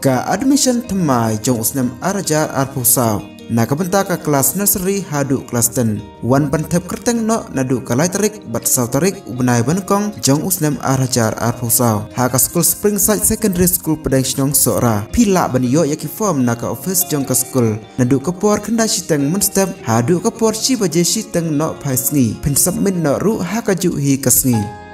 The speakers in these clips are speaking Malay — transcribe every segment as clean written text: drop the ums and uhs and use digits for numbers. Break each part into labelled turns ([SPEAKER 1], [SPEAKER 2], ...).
[SPEAKER 1] Ka admission temai jong usnam arajar arpusau. Na kabenta ka kelas nursery hadu kelas 10. Wan pantep kerteng no nadu kalai tarik bat sau tarik ubnai bankong jong usnam arajar arpusau. Ha ka school Springside Secondary School Padang Shnong Sora. Pila baniyo yaki form na ka office jong ka school. Nadu kapor kenda shiteng munstep hadu kapor shi baje shiteng no paisngi. Pen submit no ru ha ka ju hi kasngi.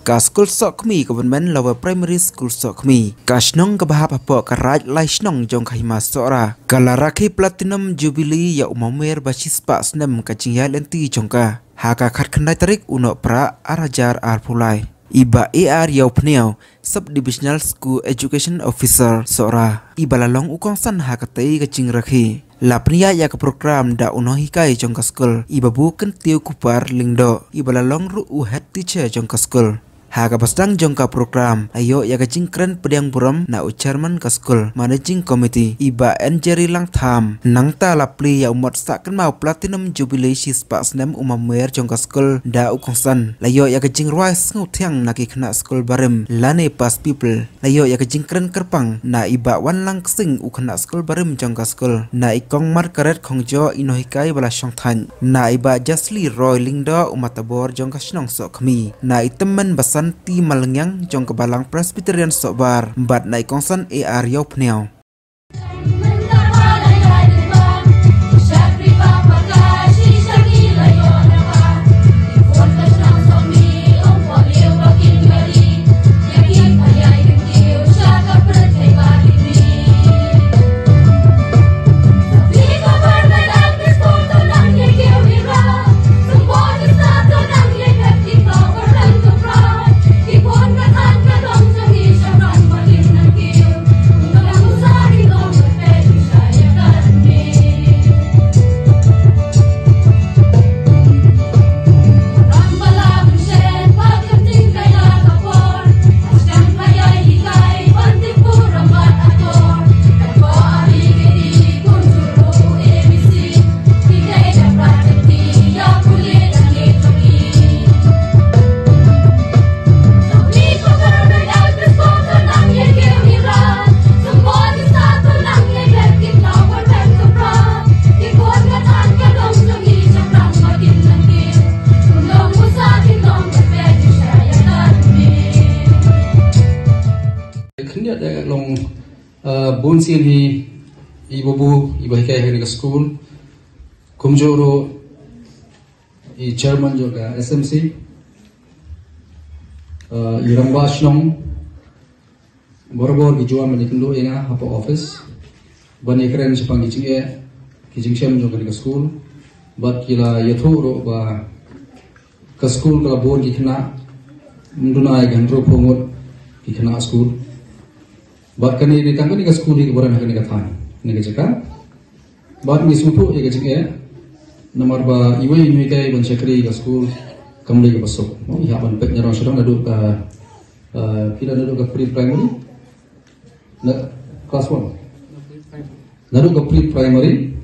[SPEAKER 1] Ka school sok mi government lower primary school sok mi ka shnong ka bahap apo ka raj lai shnong jong khima sora kala rakhi platinum jubilee ya umamer basis pa snem ka jingya lenti jongka ha ka khat khandai tarik uno pra arajar arpulai iba ar yau pneu subdivisional school education officer sora iba lalong ukong san ha ka tei ka jing rakhi lapnia ya ke program da uno hikai jong ka school iba bukan tiu kupar lingdo iba lalong ru head teacher jong ka school Haga pasang jongka program ayo ya kajing keren pediang buram na chairman ka school managing committee iba enjeri lang tham nangta lapli ya umat saken mau platinum jubilee sis pa snem umamer jongka school da ukongsan layo ya kajing rise ngutiang naki kena school barem lane pas people layo ya kajing keren kerpang na iba wan lang sing ukena school barem jongka school na ikong markaret khongjo inohikai bala shongthan na iba jasli roy lingdo umatabor jongka shnong sokmi na itemen basan ti malengyang jong kebalang Presbyterian Sokbar bat nai kongsan ar yau pneu
[SPEAKER 2] Bunsin hi ibu iba hikai hari ke school kumjoro i chairman juga SMC iramba shnong borbor gijua menikendo inga apa office bani keren sepang kijing shem juga ke school bat kila yathuro ba ke school kala bor gikna mundunai gandro pomot gikna school Bat kani di tangga ni ke school di kebaran kani ke than ni ke jaka bat mi supu ye ke jenge nomor ba iwe ni kai ban sekri ke school kamle ke basok mo ya ban pek nyarang sedang nadu ka kila nadu ke pre primary na class 1 nadu ke pre primary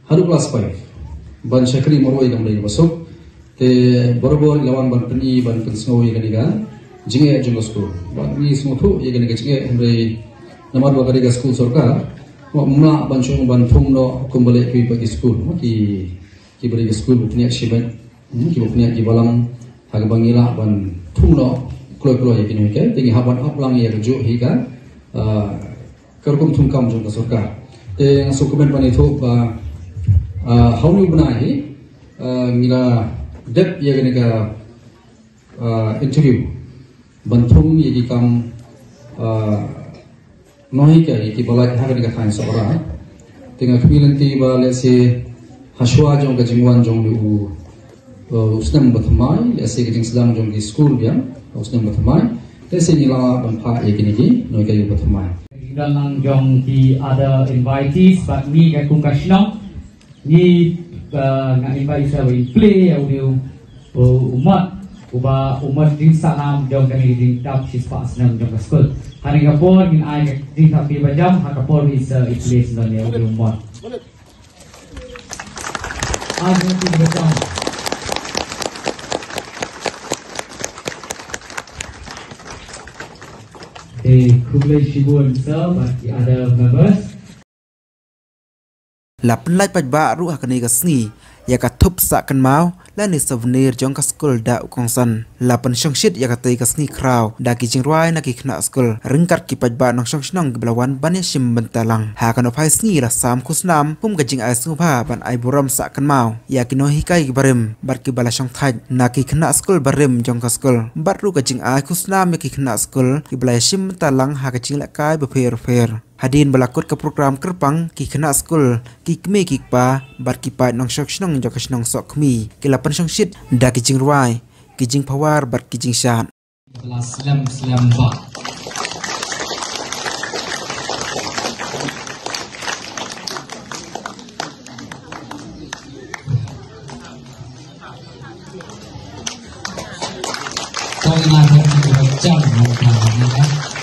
[SPEAKER 2] hadu class 5 ban sekri moro ye kamle ke basok te borobor lawan ban peni ban pensno ye kani ga jenge jeng school bat mi supu ye kani ke jenge हमरे Namar bakari ke school sorka, mula bancung bantung no kumbale ki bagi school, ki bagi school punya sibat, ki punya ki balang haga bangila ban tung no kloy ya kini ke, tinggi haban aplang ya kerja hika, kerkum tungkam jung sorka, yang sukumen pan itu ba haunu benahi, ngila dep ya kini ke interview, bantung ya kam Nohi ka iti balai hagan ka kain seorang, tinggal kemilan tiba lesi haswa jong kejingwan jong lu usnam batmai lesi kejing sedang jong di school biang usnam batmai lesi nila bangpa yakini nohi ka batmai.
[SPEAKER 3] Dalam jong di ada invitees, but me ka kung kasino ni nga invite sa play audio umat umat din sanam jong kami din tap sis pas nam jong school. Hari kapor in ay din tapi bajam ha kapor is place na niya umat. Argentina berjam. Congratulations but the other members.
[SPEAKER 1] Lapan lai paj ba ru hakani ka sngi ya ka thup sa kan mau la ni souvenir jong ka school da ukongsan lapan shongshit ya ka tei ka sngi kraw da ki jingruai na ki khna school ringkat ki paj ba nong shongshnong geblawan ban ya shim bentalang ha kan ophai sngi la sam khusnam pum ka jing ai sngu pha ban ai buram sa kan mau ya ki no hikai ki barim bar ki bala shong thaj na ki khna school barim jong ka school bar ru ka jing ai khusnam ya ki khna school ki bla shim bentalang ha ka jing la kai ba fer hadin balakut ke program kerpang ki kena school ki kme ki pa bar ki pa nong shok shnong jok shnong sok mi ki lapan shong shit da ki jing ruai ki jing pawar bar ki jing shan
[SPEAKER 3] Slam ba. Kau ingat jam